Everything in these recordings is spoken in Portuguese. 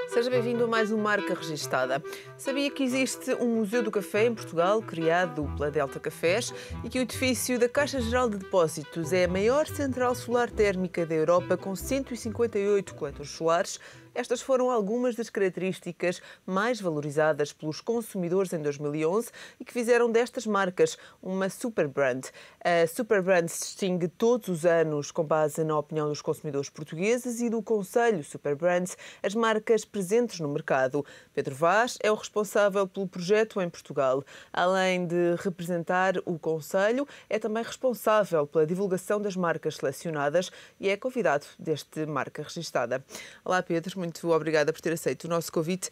Seja bem-vindo a mais uma Marca Registada. Sabia que existe um Museu do Café em Portugal, criado pela Delta Cafés, e que o edifício da Caixa Geral de Depósitos é a maior central solar térmica da Europa, com 158 coletores solares? Estas foram algumas das características mais valorizadas pelos consumidores em 2011 e que fizeram destas marcas uma superbrand. A superbrand se distingue todos os anos com base na opinião dos consumidores portugueses e do Conselho Superbrands, as marcas presentes no mercado. Pedro Vaz é o responsável pelo projeto em Portugal. Além de representar o Conselho, é também responsável pela divulgação das marcas selecionadas e é convidado deste Marca Registada. Olá, Pedro. Muito obrigada por ter aceito o nosso convite.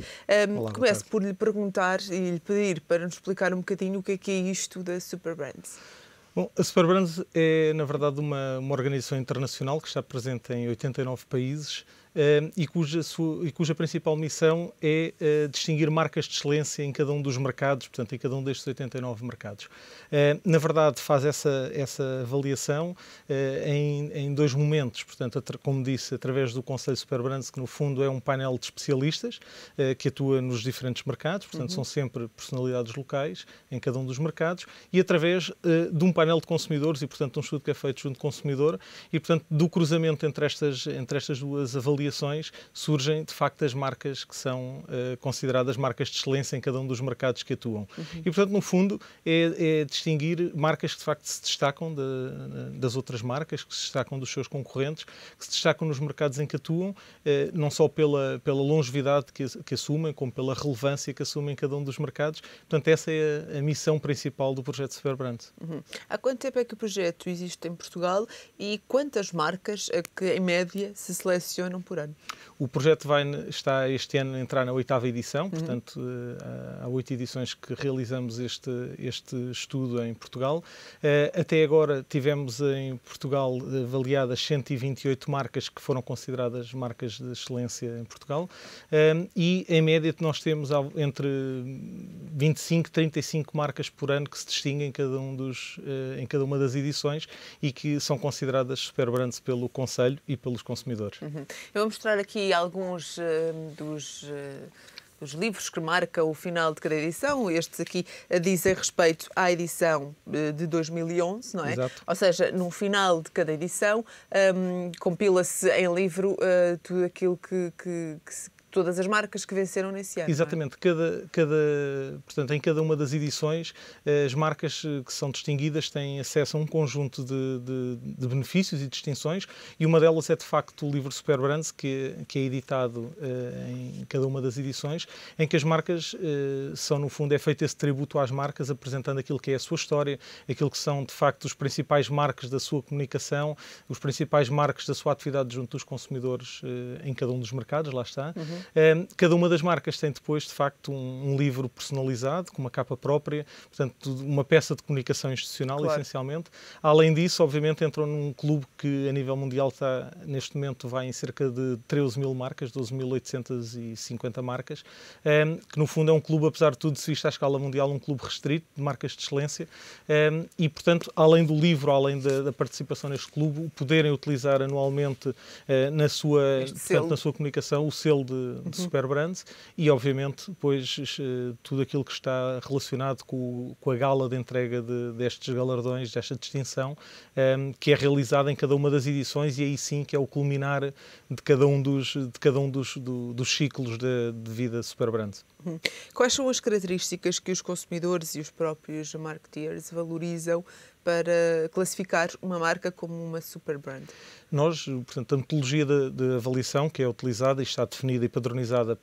Olá, Começo por lhe perguntar e lhe pedir para nos explicar um bocadinho o que é isto da Superbrands. Bom, a Superbrands é, na verdade, uma organização internacional que está presente em 89 países e cuja principal missão é distinguir marcas de excelência em cada um dos mercados, portanto, em cada um destes 89 mercados. Na verdade, faz essa avaliação em dois momentos, portanto, como disse, através do Conselho Superbrands, que no fundo é um painel de especialistas que atua nos diferentes mercados, portanto, são sempre personalidades locais em cada um dos mercados, e através de um painel de consumidores e, portanto, um estudo que é feito junto do consumidor e, portanto, do cruzamento entre estas duas avaliações surgem, de facto, as marcas que são consideradas marcas de excelência em cada um dos mercados que atuam. E, portanto, no fundo, é distinguir marcas que, de facto, se destacam das outras marcas, que se destacam dos seus concorrentes, que se destacam nos mercados em que atuam, não só pela longevidade que assumem, como pela relevância que assumem em cada um dos mercados. Portanto, essa é a missão principal do projeto Superbrand. Há quanto tempo é que o projeto existe em Portugal e quantas marcas é que, em média, se selecionam por ano? O projeto está este ano a entrar na 8ª edição, portanto, há 8 edições que realizamos este estudo em Portugal. Até agora tivemos em Portugal avaliadas 128 marcas que foram consideradas marcas de excelência em Portugal e, em média, nós temos entre 25 e 35 marcas por ano que se distinguem em cada uma das edições e que são consideradas Superbrands pelo Conselho e pelos consumidores. Eu vou mostrar aqui alguns dos livros que marcam o final de cada edição. Estes aqui dizem respeito à edição de 2011, não é? Exato. Ou seja, no final de cada edição compila-se em livro tudo aquilo todas as marcas que venceram nesse ano. Exatamente. Portanto, em cada uma das edições, as marcas que são distinguidas têm acesso a um conjunto de benefícios e distinções, e uma delas é, de facto, o livro Superbrands, que é editado em cada uma das edições, em que as marcas no fundo, é feito esse tributo às marcas, apresentando aquilo que é a sua história, aquilo que são, de facto, os principais marcos da sua comunicação, os principais marcos da sua atividade junto dos consumidores em cada um dos mercados, lá está. Cada uma das marcas tem depois, de facto, um livro personalizado, com uma capa própria, portanto, uma peça de comunicação institucional, claro, essencialmente. Além disso, obviamente, entram num clube que, a nível mundial, neste momento, vai em cerca de 13.000 marcas, 12.850 marcas, que, no fundo, é um clube, apesar de tudo, se visto à escala mundial, um clube restrito de marcas de excelência, e, portanto, além do livro, além da participação neste clube, o poderem utilizar anualmente na sua comunicação o selo de Superbrands e, obviamente, depois tudo aquilo que está relacionado com a gala de entrega destes galardões, desta distinção, que é realizada em cada uma das edições, e aí sim que é o culminar de cada um dos ciclos de vida Superbrands. Quais são as características que os consumidores e os próprios marketeers valorizam para classificar uma marca como uma superbrand? Nós, portanto, a metodologia de avaliação que é utilizada e está definida e padronizada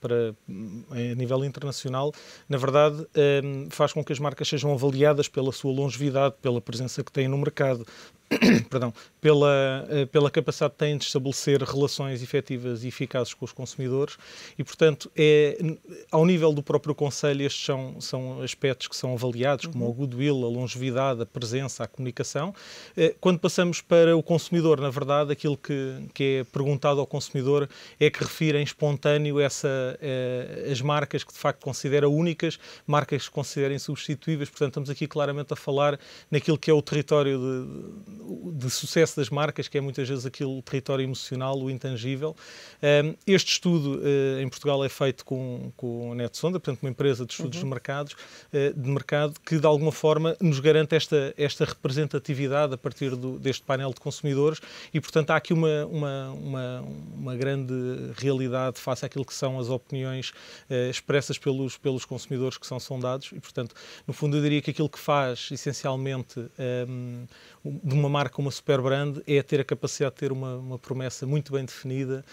a nível internacional, na verdade, faz com que as marcas sejam avaliadas pela sua longevidade, pela presença que têm no mercado, perdão, pela capacidade que têm de estabelecer relações efetivas e eficazes com os consumidores e, portanto, ao nível do próprio Conselho, estes são aspectos que são avaliados, como o goodwill, a longevidade, a presença, a comunicação. Quando passamos para o consumidor, na verdade, aquilo que é perguntado ao consumidor é que refira em espontâneo as marcas que, de facto, considera únicas, marcas que considera insubstituíveis. Portanto, estamos aqui claramente a falar naquilo que é o território de sucesso das marcas, que é muitas vezes aquele território emocional, o intangível. Este estudo em Portugal é feito com a NetSonda, portanto uma empresa de estudos de mercado, que de alguma forma nos garante esta representatividade a partir deste painel de consumidores e, portanto, há aqui uma grande realidade face àquilo que são as opiniões expressas pelos consumidores que são sondados e, portanto, no fundo eu diria que aquilo que faz essencialmente de uma marca uma super brand é ter a capacidade de ter uma promessa muito bem definida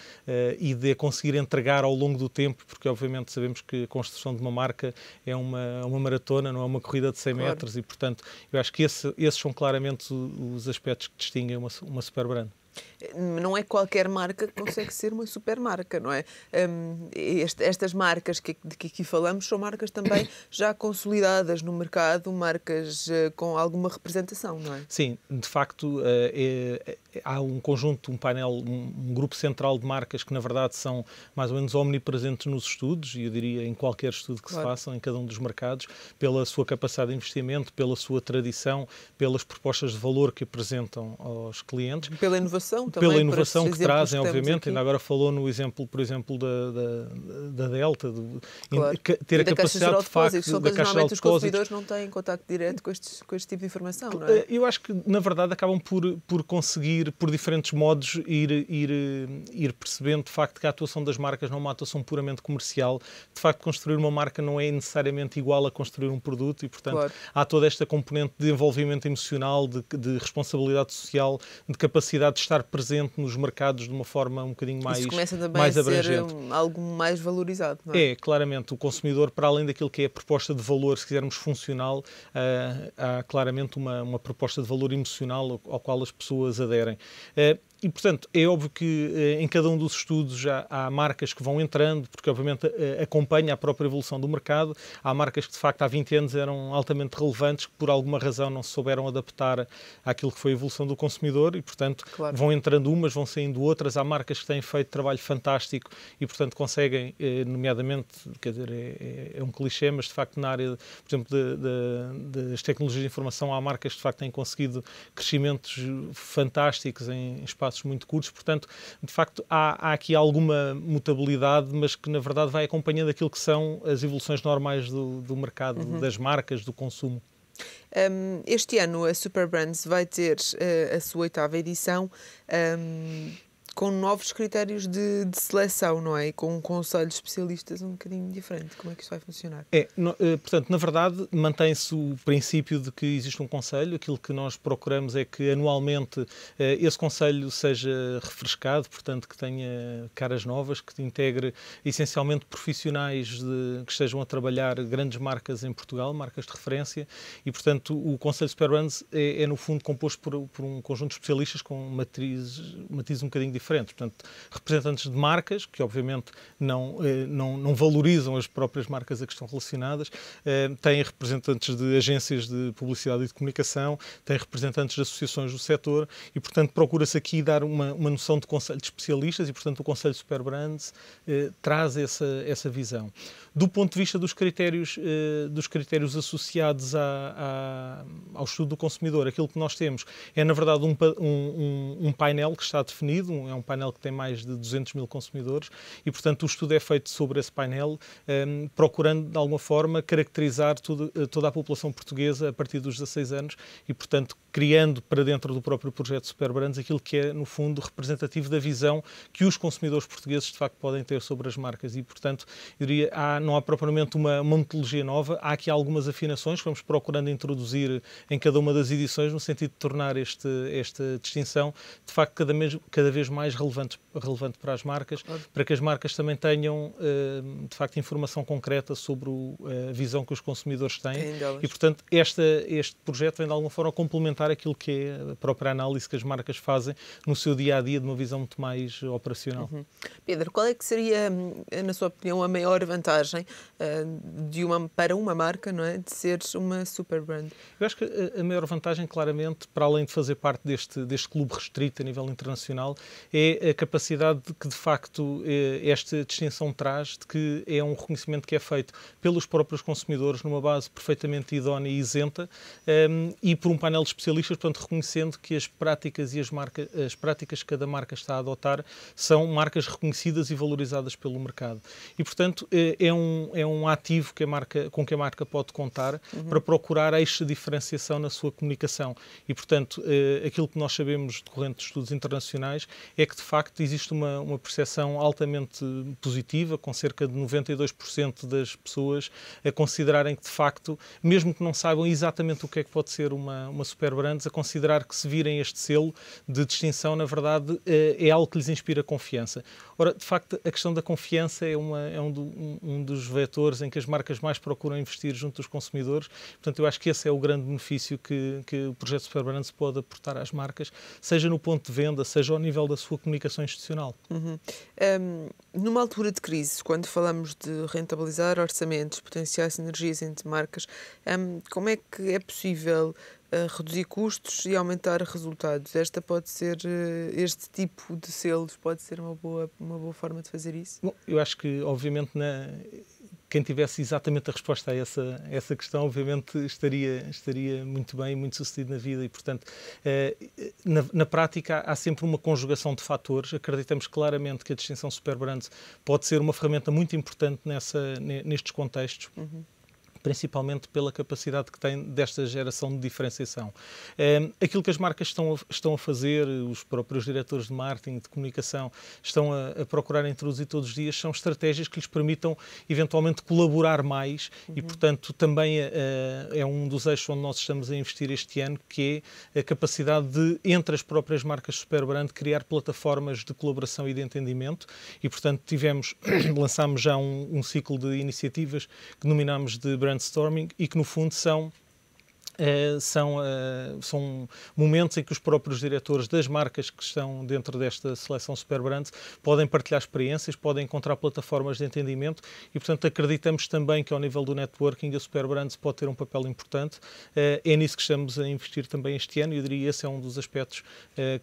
e de a conseguir entregar ao longo do tempo, porque obviamente sabemos que a construção de uma marca é uma maratona, não é uma corrida de 100 metros e, portanto, eu acho que esses são claramente os aspectos que distinguem uma super brand. Não é qualquer marca que consegue ser uma super marca, não é? Estas marcas de que aqui falamos são marcas também já consolidadas no mercado, marcas com alguma representação, não é? Sim, de facto há um conjunto, um painel, um grupo central de marcas que na verdade são mais ou menos omnipresentes nos estudos e eu diria em qualquer estudo que se faça em cada um dos mercados, pela sua capacidade de investimento, pela sua tradição, pelas propostas de valor que apresentam aos clientes. Pela inovação também. Pela inovação que trazem, obviamente. Ainda agora falou no exemplo, por exemplo, da Delta, ter a capacidade de facto da Caixa Geral de Depósitos. Os consumidores não têm contacto direto com este tipo de informação, não é? Eu acho que, na verdade, acabam por conseguir, por diferentes modos, ir percebendo, de facto, que a atuação das marcas não é uma atuação puramente comercial. De facto, construir uma marca não é necessariamente igual a construir um produto e, portanto, há toda esta componente de envolvimento emocional, de responsabilidade social, de capacidade de estar presente nos mercados de uma forma um bocadinho mais abrangente. Isso começa também a ser algo mais valorizado, não é? É, claramente. O consumidor, para além daquilo que é a proposta de valor, se quisermos funcional, há claramente uma proposta de valor emocional ao qual as pessoas aderem. E, portanto, é óbvio que em cada um dos estudos já há marcas que vão entrando, porque obviamente acompanha a própria evolução do mercado. Há marcas que, de facto, há 20 anos eram altamente relevantes, que por alguma razão não se souberam adaptar àquilo que foi a evolução do consumidor e, portanto, vão entrando umas, vão saindo outras. Há marcas que têm feito trabalho fantástico e, portanto, conseguem, nomeadamente, quer dizer, é um clichê, mas, de facto, na área, por exemplo, das tecnologias de informação, há marcas que, de facto, têm conseguido crescimentos fantásticos em espaços muito curtos, portanto, de facto, há aqui alguma mutabilidade, mas que, na verdade, vai acompanhando aquilo que são as evoluções normais do mercado, das marcas, do consumo. Este ano a Superbrands vai ter a sua 8ª edição com novos critérios de seleção, não é? E com um conselho de especialistas um bocadinho diferente. Como é que isto vai funcionar? Portanto, na verdade, mantém-se o princípio de que existe um conselho. Aquilo que nós procuramos é que anualmente esse conselho seja refrescado, portanto, que tenha caras novas, que integre essencialmente profissionais que estejam a trabalhar grandes marcas em Portugal, marcas de referência, e, portanto, o Conselho Superbrands é no fundo, composto por um conjunto de especialistas com matizes um bocadinho diferentes. Portanto, representantes de marcas, que obviamente não valorizam as próprias marcas a que estão relacionadas, têm representantes de agências de publicidade e de comunicação, têm representantes de associações do setor e, portanto, procura-se aqui dar uma noção de conselho de especialistas e, portanto, o Conselho Superbrands traz essa visão. Do ponto de vista dos critérios associados ao estudo do consumidor, aquilo que nós temos é, na verdade, um painel que está definido, é um painel que tem mais de 200 mil consumidores e, portanto, o estudo é feito sobre esse painel, procurando, de alguma forma, caracterizar toda a população portuguesa a partir dos 16 anos e, portanto, criando para dentro do próprio projeto Superbrands aquilo que é, no fundo, representativo da visão que os consumidores portugueses, de facto, podem ter sobre as marcas e, portanto, eu diria, não há propriamente uma metodologia nova, há aqui algumas afinações que vamos procurando introduzir em cada uma das edições no sentido de tornar esta distinção, de facto, cada vez mais relevante para as marcas, para que as marcas também tenham, de facto, informação concreta sobre a visão que os consumidores têm e, portanto, este projeto vem, de alguma forma, complementar aquilo que é a própria análise que as marcas fazem no seu dia-a-dia de uma visão muito mais operacional. Pedro, qual é que seria, na sua opinião, a maior vantagem para uma marca, não é, de ser uma super brand? Eu acho que a maior vantagem, claramente, para além de fazer parte deste clube restrito a nível internacional, é a capacidade que, de facto, esta distinção traz, de que é um reconhecimento que é feito pelos próprios consumidores numa base perfeitamente idónea e isenta, e por um painel de especialistas, portanto, reconhecendo que as práticas e as práticas que cada marca está a adotar são marcas reconhecidas e valorizadas pelo mercado. E, portanto, é um ativo com que a marca pode contar para procurar eixo de diferenciação na sua comunicação. E, portanto, aquilo que nós sabemos decorrente de estudos internacionais é que, de facto, existe uma percepção altamente positiva, com cerca de 92% das pessoas a considerarem que, de facto, mesmo que não saibam exatamente o que é que pode ser uma Superbrands, a considerar que, se virem este selo de distinção, na verdade, é algo que lhes inspira confiança. Ora, de facto, a questão da confiança é um dos vetores em que as marcas mais procuram investir junto dos consumidores. Portanto, eu acho que esse é o grande benefício que o projeto Superbrands pode aportar às marcas, seja no ponto de venda, seja ao nível da sua comunicação institucional. Numa altura de crise, quando falamos de rentabilizar orçamentos, potenciais sinergias entre marcas, como é que é possível reduzir custos e aumentar resultados? Este tipo de selos pode ser uma boa forma de fazer isso? Bom, eu acho que, obviamente, quem tivesse exatamente a resposta a essa questão, obviamente, estaria muito bem, muito sucedido na vida e, portanto, na prática há sempre uma conjugação de fatores. Acreditamos claramente que a distinção Superbrands pode ser uma ferramenta muito importante nestes contextos. Principalmente pela capacidade que tem desta geração de diferenciação. Aquilo que as marcas estão a fazer, os próprios diretores de marketing, de comunicação, estão a procurar introduzir todos os dias, são estratégias que lhes permitam, eventualmente, colaborar mais e, portanto, também é um dos eixos onde nós estamos a investir este ano, que é a capacidade de, entre as próprias marcas Superbrand, criar plataformas de colaboração e de entendimento e, portanto, lançámos já um ciclo de iniciativas que denominamos de brainstorming e que, no fundo, são momentos em que os próprios diretores das marcas que estão dentro desta seleção Superbrands podem partilhar experiências, podem encontrar plataformas de entendimento e, portanto, acreditamos também que, ao nível do networking, a Superbrands pode ter um papel importante. É nisso que estamos a investir também este ano e eu diria que esse é um dos aspectos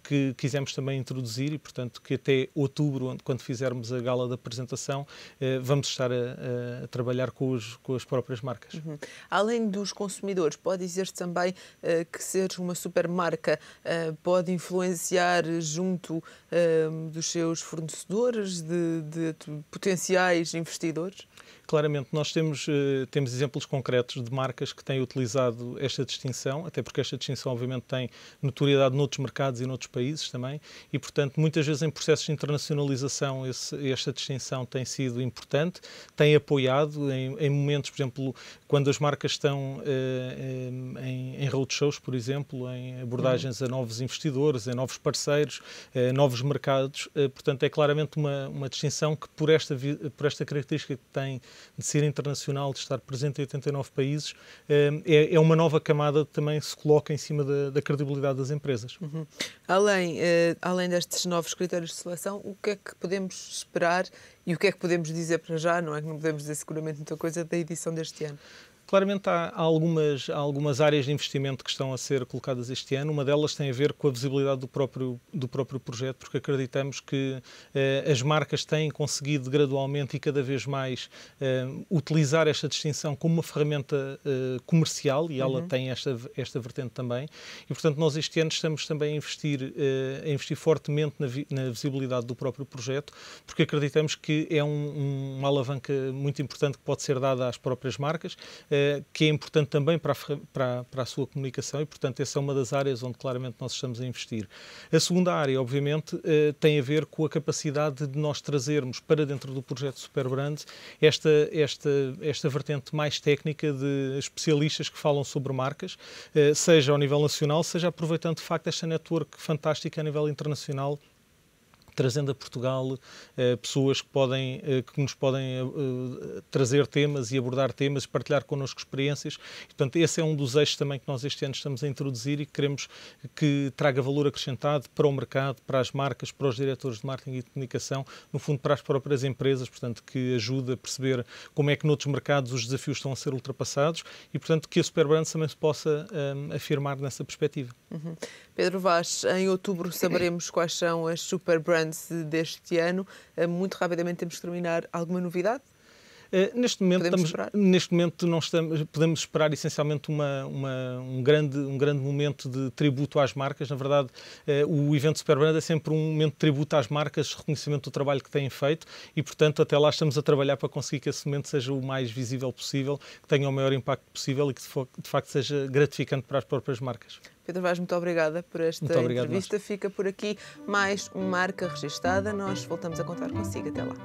que quisemos também introduzir e, portanto, que até outubro, quando fizermos a gala da apresentação, vamos estar a trabalhar com as próprias marcas. Além dos consumidores, pode dizer também que ser uma supermarca pode influenciar junto dos seus fornecedores, de potenciais investidores? Claramente, nós temos exemplos concretos de marcas que têm utilizado esta distinção, até porque esta distinção, obviamente, tem notoriedade noutros mercados e noutros países também, e, portanto, muitas vezes em processos de internacionalização esta distinção tem sido importante, tem apoiado em momentos, por exemplo, quando as marcas estão em roadshows, por exemplo, em abordagens a novos investidores, a novos parceiros, novos mercados, portanto, é claramente uma distinção que, por esta característica que tem de ser internacional, de estar presente em 89 países, é uma nova camada que também se coloca em cima da credibilidade das empresas. Além destes novos critérios de seleção, o que é que podemos esperar e o que é que podemos dizer para já? Não é que não podemos dizer seguramente muita coisa da edição deste ano. Claramente há algumas áreas de investimento que estão a ser colocadas este ano. Uma delas tem a ver com a visibilidade do próprio projeto, porque acreditamos que as marcas têm conseguido gradualmente e cada vez mais utilizar esta distinção como uma ferramenta comercial e ela tem esta vertente também. E, portanto, nós este ano estamos também a investir fortemente na visibilidade do próprio projeto, porque acreditamos que é uma alavanca muito importante que pode ser dada às próprias marcas, que é importante também para a sua comunicação e, portanto, essa é uma das áreas onde claramente nós estamos a investir. A segunda área, obviamente, tem a ver com a capacidade de nós trazermos para dentro do projeto Superbrands esta vertente mais técnica de especialistas que falam sobre marcas, seja ao nível nacional, seja aproveitando de facto esta network fantástica a nível internacional trazendo a Portugal pessoas que nos podem trazer temas e abordar temas, partilhar connosco experiências. E, portanto, esse é um dos eixos também que nós este ano estamos a introduzir e que queremos que traga valor acrescentado para o mercado, para as marcas, para os diretores de marketing e de comunicação, no fundo para as próprias empresas, portanto, que ajude a perceber como é que noutros mercados os desafios estão a ser ultrapassados e, portanto, que a Superbrands também se possa afirmar nessa perspectiva. Pedro Vaz, em outubro saberemos quais são as Superbrands deste ano. Muito rapidamente temos que terminar. Alguma novidade? Neste momento podemos esperar essencialmente um grande momento de tributo às marcas. Na verdade, o evento Superbrand é sempre um momento de tributo às marcas, reconhecimento do trabalho que têm feito e, portanto, até lá estamos a trabalhar para conseguir que esse momento seja o mais visível possível, que tenha o maior impacto possível e que, de facto, seja gratificante para as próprias marcas. Pedro Vaz, muito obrigada por esta entrevista. Fica por aqui mais uma marca registada. Nós voltamos a contar consigo. Até lá.